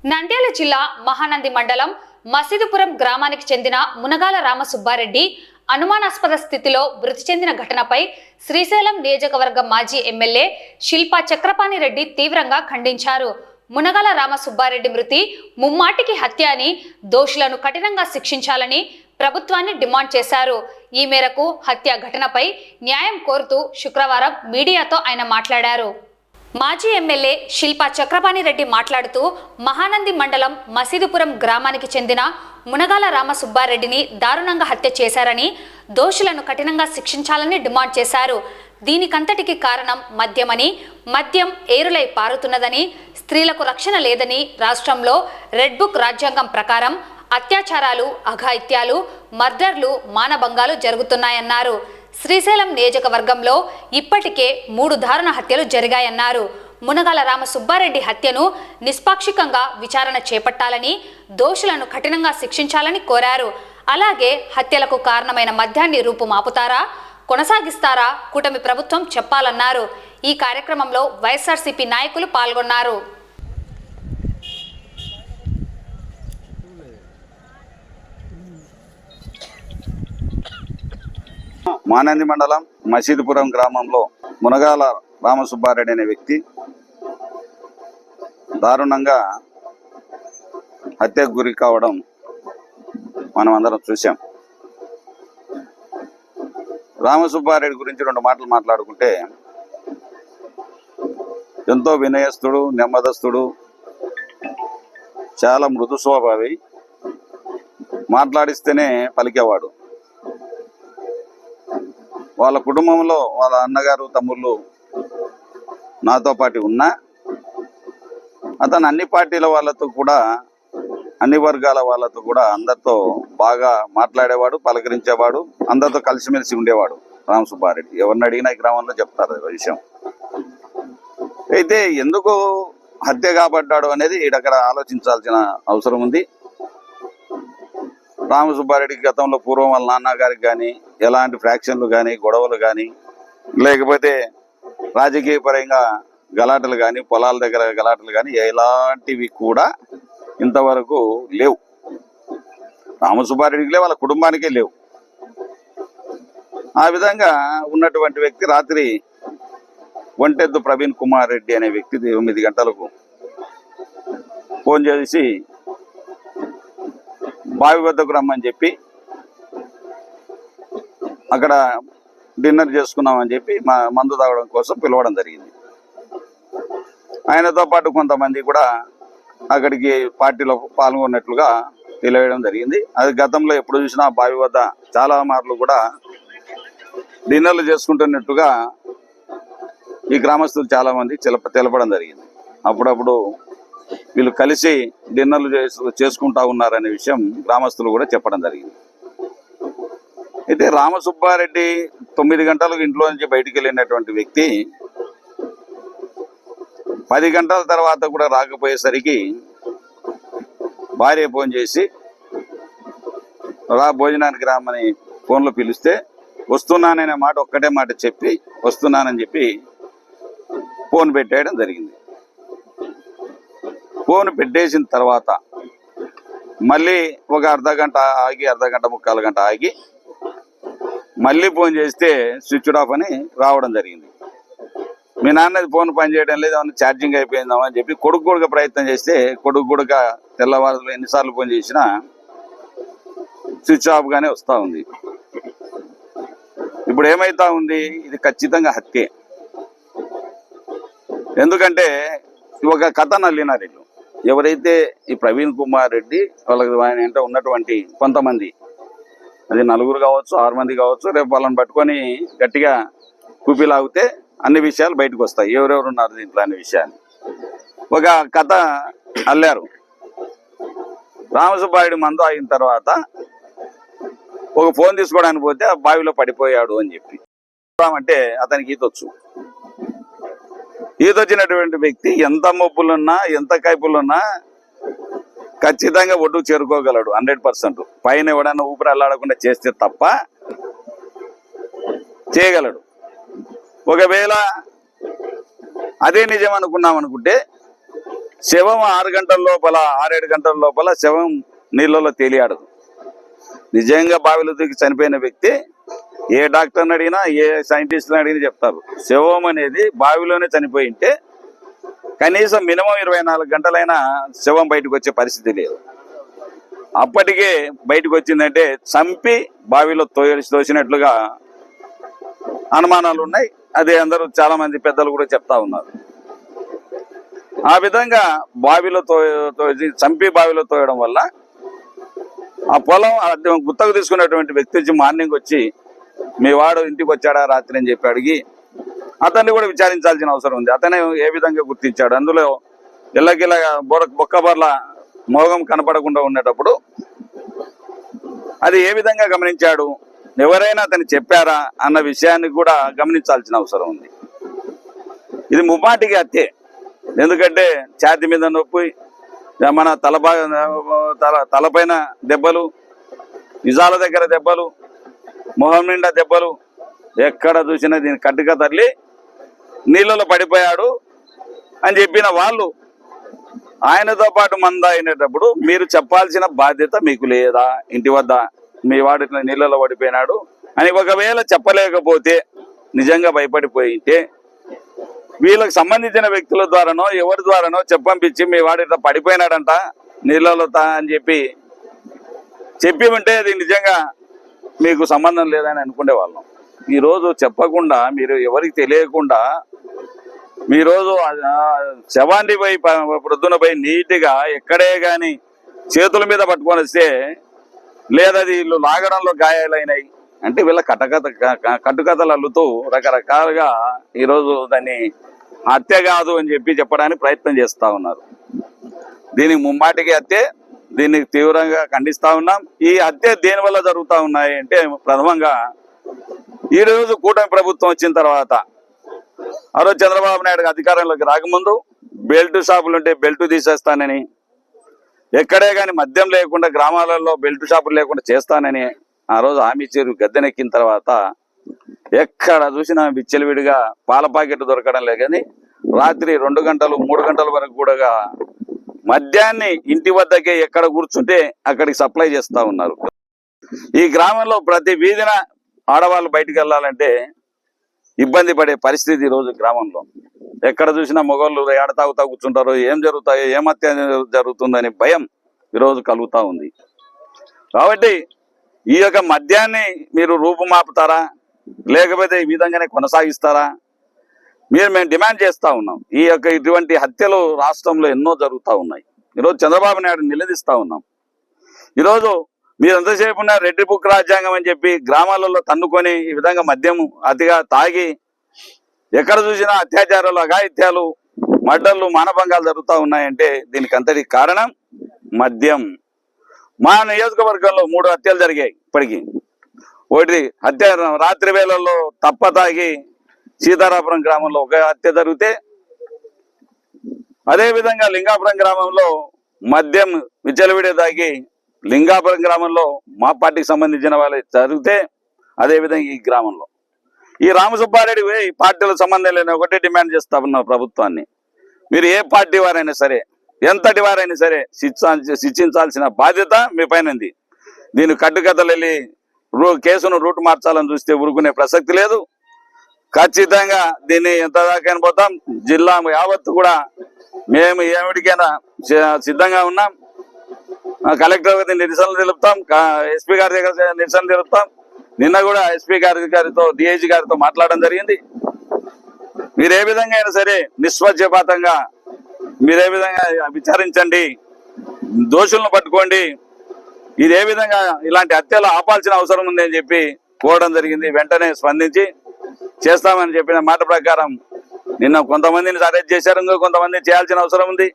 నంద్యాల జిల్లా మహానంది మండలం మసీదుపురం గ్రామానికి చెందిన మునగాల రామసుబ్బారెడ్డి అనుమానాస్పద స్థితిలో మృతి చెందిన ఘటనపై శ్రీశైలం నియోజకవర్గ మాజీ ఎమ్మెల్యే శిల్పా చక్రపాణి రెడ్డి తీవ్రంగా ఖండించారు. మునగాల రామసుబ్బారెడ్డి మృతి ముమ్మాటికి హత్య అని, దోషులను కఠినంగా శిక్షించాలని ప్రభుత్వాన్ని డిమాండ్ చేశారు. ఈ మేరకు హత్య ఘటనపై న్యాయం కోరుతూ శుక్రవారం మీడియాతో ఆయన మాట్లాడారు. మాజీ ఎమ్మెల్యే శిల్పా చక్రపాణి రెడ్డి మాట్లాడుతూ మహానంది మండలం మసీదుపురం గ్రామానికి చెందిన మునగాల రామసుబ్బారెడ్డిని దారుణంగా హత్య చేశారని, దోషులను కఠినంగా శిక్షించాలని డిమాండ్ చేశారు. దీనికంతటికి కారణం మద్యమని, మద్యం ఏరులై పారుతున్నదని, స్త్రీలకు రక్షణ లేదని, రాష్ట్రంలో రెడ్ బుక్ రాజ్యాంగం ప్రకారం అత్యాచారాలు, అఘాయిత్యాలు, మర్డర్లు, మానభంగాలు జరుగుతున్నాయన్నారు. శ్రీశైలం నియోజకవర్గంలో ఇప్పటికే 3 దారుణ హత్యలు జరిగాయన్నారు. మునగాల రామసుబ్బారెడ్డి హత్యను నిష్పాక్షికంగా విచారణ చేపట్టాలని, దోషులను కఠినంగా శిక్షించాలని కోరారు. అలాగే హత్యలకు కారణమైన మద్యాన్ని రూపుమాపుతారా, కొనసాగిస్తారా కూటమి ప్రభుత్వం చెప్పాలన్నారు. ఈ కార్యక్రమంలో వైఎస్ఆర్సీపీ నాయకులు పాల్గొన్నారు. మానంది మండలం మసీదుపురం గ్రామంలో మునగాల రామసుబ్బారెడ్డి అనే వ్యక్తి దారుణంగా హత్యకు గురి కావడం మనం అందరం చూసాం. రామసుబ్బారెడ్డి గురించి 2 మాటలు మాట్లాడుకుంటే, ఎంతో వినయస్తుడు, నెమ్మదస్తుడు, చాలా మృదు స్వభావి, మాట్లాడిస్తేనే పలికేవాడు. వాళ్ళ కుటుంబంలో వాళ్ళ అన్నగారు, తమ్ముళ్ళు నాతో పాటు ఉన్నా అతను అన్ని పార్టీల వాళ్ళతో కూడా, అన్ని వర్గాల వాళ్ళతో కూడా అందరితో బాగా మాట్లాడేవాడు, పలకరించేవాడు, అందరితో కలిసిమెలిసి ఉండేవాడు రామసుబ్బారెడ్డి. ఎవరిని అడిగినా ఈ గ్రామంలో చెప్తారు ఈ విషయం. అయితే ఎందుకు హత్య కాబడ్డాడు అనేది ఇక్కడ ఆలోచించాల్సిన అవసరం ఉంది. రామసుబ్బారెడ్డికి గతంలో పూర్వం వాళ్ళ నాన్నగారికి కానీ ఎలాంటి ఫ్రాక్షన్లు కానీ, గొడవలు కానీ, లేకపోతే రాజకీయ పరంగా గలాటలు కానీ, పొలాల దగ్గర గలాటలు కానీ ఎలాంటివి కూడా ఇంతవరకు లేవు. రామసుబ్బారెడ్డికి లేవు, వాళ్ళ కుటుంబానికే లేవు. ఆ విధంగా ఉన్నటువంటి వ్యక్తి రాత్రి ఒంటెద్దు ప్రవీణ్ కుమార్ రెడ్డి అనే వ్యక్తి 9 గంటలకు ఫోన్ చేసి బావి వద్దకు రమ్మని చెప్పి, అక్కడ డిన్నర్ చేసుకున్నామని చెప్పి మందు తాగడం కోసం పిలవడం జరిగింది. ఆయనతో పాటు కొంతమంది కూడా అక్కడికి పార్టీలో పాల్గొన్నట్లుగా తెలియడం జరిగింది. అది గతంలో ఎప్పుడు చూసినా బావి వద్ద చాలా మార్లు కూడా డిన్నర్లు చేసుకుంటున్నట్టుగా ఈ గ్రామస్తులు చాలా మంది తెలపడం జరిగింది. అప్పుడప్పుడు వీళ్ళు కలిసి డిన్నర్లు చేసుకుంటా ఉన్నారనే విషయం గ్రామస్తులు కూడా చెప్పడం జరిగింది. అయితే రామసుబ్బారెడ్డి 9 గంటలకు ఇంట్లో నుంచి బయటికి వెళ్ళినటువంటి వ్యక్తి 10 గంటల తర్వాత కూడా రాకపోయేసరికి భార్య ఫోన్ చేసి భోజనానికి రామని ఫోన్లో పిలిస్తే వస్తున్నాననే మాట ఒక్కటే మాట చెప్పి వస్తున్నానని చెప్పి ఫోన్ పెట్టేయడం జరిగింది. ఫోన్ పెట్టేసిన తర్వాత మళ్ళీ ఒక అర్ధగంట ఆగి, అర్ధగంట 3/4 గంట ఆగి మళ్ళీ ఫోన్ చేస్తే స్విచ్డ్ ఆఫ్ అని రావడం జరిగింది. మీ నాన్నది ఫోన్ పనిచేయడం లేదు, ఏమన్నా ఛార్జింగ్ అయిపోయిందామా అని చెప్పి కొడుకు కూడా ప్రయత్నం చేస్తే కొడుకు కూడా తెల్లవారులు ఎన్నిసార్లు ఫోన్ చేసినా స్విచ్ ఆఫ్ గానే వస్తూ ఉంది. ఇప్పుడు ఏమైతా ఉంది, ఇది ఖచ్చితంగా హత్యే. ఎందుకంటే ఒక కథ నల్లినారు వీళ్ళు. ఎవరైతే ఈ ప్రవీణ్ కుమార్ రెడ్డి వాళ్ళకి ఆయన వెంట ఉన్నటువంటి కొంతమంది, అది 4 కావచ్చు, 6 మంది కావచ్చు, రేపు వాళ్ళని పట్టుకొని గట్టిగా కూపిలాగితే అన్ని విషయాలు బయటకు వస్తాయి, ఎవరెవరు ఉన్నారు దీంట్లో అనే విషయాన్ని. ఒక కథ అల్లారు. రామసుబ్బారెడ్డి మందు అయిన తర్వాత ఒక ఫోన్ తీసుకోవడానికి పోతే ఆ బావిలో పడిపోయాడు అని చెప్పి అంటే అతనికి ఈతొచ్చు. ఈతొచ్చినటువంటి వ్యక్తి ఎంత మొప్పులున్నా, ఎంత కైపులున్నా ఖచ్చితంగా ఒడ్డుకు చేరుకోగలడు 100%. పైన ఎవడన్నా ఊపిరి అల్లాడకుండా చేస్తే తప్ప చేయగలడు. ఒకవేళ అదే నిజం అనుకున్నాం అనుకుంటే శవం 6 గంటల లోపల 6-7 గంటల లోపల శవం నీళ్ళలో తేలియాడదు. నిజంగా బావిలో దూకి చనిపోయిన వ్యక్తి ఏ డాక్టర్ని అడిగినా ఏ సైంటిస్ట్ని అడిగినా చెప్తారు, శవం అనేది బావిలోనే చనిపోయి ఉంటే కనీసం మినిమం 24 గంటలైనా శవం బయటకు వచ్చే పరిస్థితి లేదు. అప్పటికే బయటకు వచ్చిందంటే చంపి బావిలో తోసినట్లుగా అనుమానాలు ఉన్నాయి. అదే అందరూ చాలా మంది పెద్దలు కూడా చెప్తా ఉన్నారు. ఆ విధంగా బావిలో చంపి బావిలో తోయడం వల్ల ఆ పొలం గుత్తకు తీసుకున్నటువంటి వ్యక్తి వచ్చి మార్నింగ్ వచ్చి మీ వాడు ఇంటికి వచ్చాడా రాత్రి అని చెప్పి అడిగి అతన్ని కూడా విచారించాల్సిన అవసరం ఉంది. అతనే ఏ విధంగా గుర్తించాడు, అందులో ఇళ్ళకిలా బొక్కబర్ల మోగం కనపడకుండా ఉండేటప్పుడు అది ఏ విధంగా గమనించాడు, ఎవరైనా అతను చెప్పారా అన్న విషయాన్ని కూడా గమనించాల్సిన అవసరం ఉంది. ఇది ముమ్మాటికి హత్యే. ఎందుకంటే ఛాతి మీద నొప్పి, మన తలపైన దెబ్బలు, నిజాల దగ్గర దెబ్బలు, మొహం నిండా దెబ్బలు, ఎక్కడ చూసినా దీన్ని కట్టుగా తల్లి నీళ్ళలో పడిపోయాడు అని చెప్పిన వాళ్ళు ఆయనతో పాటు మంద అయినప్పుడు మీరు చెప్పాల్సిన బాధ్యత మీకు లేదా? ఇంటి వద్ద మీ వాడు ఇట్లా నీళ్ళలో పడిపోయినాడు అని ఒకవేళ చెప్పలేకపోతే, నిజంగా భయపడిపోయింటే వీళ్ళకి సంబంధించిన వ్యక్తుల ద్వారానో ఎవరి ద్వారానో చెప్పంపించి మీ వాడు ఇట్లా పడిపోయినాడంట నీళ్ళలో అని చెప్పి ఉంటే అది నిజంగా మీకు సంబంధం లేదని అనుకునే వాళ్ళం. ఈరోజు చెప్పకుండా, మీరు ఎవరికి తెలియకుండా మీరోజు శవాన్ని పోయి ప్రొద్దున పోయి నీట్గా ఎక్కడే కానీ చేతుల మీద పట్టుకొని వస్తే, లేదా వీళ్ళు లాగడంలో గాయాలైనాయి అంటే వీళ్ళ కట్టుకథలు అల్లుతూ రకరకాలుగా ఈరోజు దాన్ని హత్య కాదు అని చెప్పడానికి ప్రయత్నం చేస్తూ ఉన్నారు. దీనికి ముమ్మాటికి హత్య. దీన్ని తీవ్రంగా ఖండిస్తా ఉన్నాం. ఈ హత్య దేని వల్ల జరుగుతూ ఉన్నాయి అంటే, ప్రథమంగా ఈరోజు కూటమి ప్రభుత్వం వచ్చిన తర్వాత, ఆ రోజు చంద్రబాబు నాయుడు అధికారంలోకి రాకముందు బెల్ట్ షాపులుంటే బెల్ట్ తీసేస్తానని, ఎక్కడే కానీ మద్యం లేకుండా గ్రామాలలో బెల్ట్ షాపులు లేకుండా చేస్తానని ఆ రోజు హామీ ఇచ్చారు. గద్దెనెక్కిన తర్వాత ఎక్కడ చూసినా విచ్చలవిడిగా పాల ప్యాకెట్ దొరకడం లేదు, కానీ రాత్రి 2 గంటలు 3 గంటల వరకు కూడా మద్యాన్ని ఇంటి వద్దకే ఎక్కడ కూర్చుంటే అక్కడికి సప్లై చేస్తూ ఉన్నారు. ఈ గ్రామంలో ప్రతి వీధిన ఆడవాళ్ళు బయటికి వెళ్ళాలంటే ఇబ్బంది పడే పరిస్థితి ఈరోజు గ్రామంలో. ఎక్కడ చూసినా మగవాళ్ళు ఏడ తాగుతా కూర్చుంటారో, ఏం జరుగుతాయో, ఏం హత్య జరుగుతుందని భయం ఈరోజు కలుగుతూ ఉంది. కాబట్టి ఈ యొక్క మద్యాన్ని మీరు రూపుమాపుతారా, లేకపోతే ఈ విధంగానే కొనసాగిస్తారా? మేము డిమాండ్ చేస్తూ ఉన్నాం. ఇటువంటి హత్యలు రాష్ట్రంలో ఎన్నో జరుగుతూ ఉన్నాయి. ఈరోజు చంద్రబాబు నాయుడు నిలదీస్తూ ఉన్నాం. ఈరోజు మీరు ఎంతసేపు ఉన్న రెడ్డి బుక్ రాజ్యాంగం అని చెప్పి గ్రామాలలో తన్నుకొని ఈ విధంగా మద్యం అతిగా తాగి ఎక్కడ చూసినా అత్యాచారాలు, అఘాయిత్యాలు, మర్డర్లు, మానభంగాలు జరుగుతూ ఉన్నాయంటే దీనికి అంతటి కారణం మద్యం. మా నియోజకవర్గంలో 3 హత్యలు జరిగాయి ఇప్పటికీ. ఒకటి హత్య రాత్రి వేళల్లో తప్ప తాగి సీతారాపురం గ్రామంలో ఒక హత్య జరిగితే, అదేవిధంగా లింగాపురం గ్రామంలో మద్యం విచ్చలవిడి తాగి లింగాపురం గ్రామంలో మా పార్టీకి సంబంధించిన వాళ్ళు జరిగితే, అదేవిధంగా ఈ గ్రామంలో ఈ రామసుబ్బారెడ్డి ఈ పార్టీలకు సంబంధం లేని ఒకటే డిమాండ్ చేస్తా ఉన్నాం ప్రభుత్వాన్ని. మీరు ఏ పార్టీ వారైనా సరే, ఎంతటి వారైనా సరే శిక్షించాల్సిన బాధ్యత మీ పైన ఉంది. దీన్ని కట్టుకథలు వెళ్ళి కేసును రూట్ మార్చాలని చూస్తే ఊరుకునే ప్రసక్తి లేదు. ఖచ్చితంగా దీన్ని ఎంత దాకైనా పోతాం. జిల్లా యావత్తు కూడా మేము ఏమిటికైనా సిద్ధంగా ఉన్నాం. కలెక్టర్ గారి నిరసనలు తెలుపుతాం, ఎస్పీ గారి దగ్గర నిరసనలు తెలుపుతాం. నిన్న కూడా ఎస్పీ గారితో డిఐజీ గారితో మాట్లాడడం జరిగింది. మీరు ఏ విధంగా అయినా సరే నిష్పక్షపాతంగా మీరు ఏ విధంగా విచారించండి, దోషులను పట్టుకోండి. ఇది ఏ విధంగా ఇలాంటి హత్యలు ఆపాల్సిన అవసరం ఉంది అని చెప్పి కోరడం జరిగింది. వెంటనే స్పందించి చేస్తామని చెప్పిన మాట ప్రకారం నిన్న కొంతమందిని అరెస్ట్ చేశారు, ఇంకో కొంతమందిని చేయాల్సిన అవసరం ఉంది.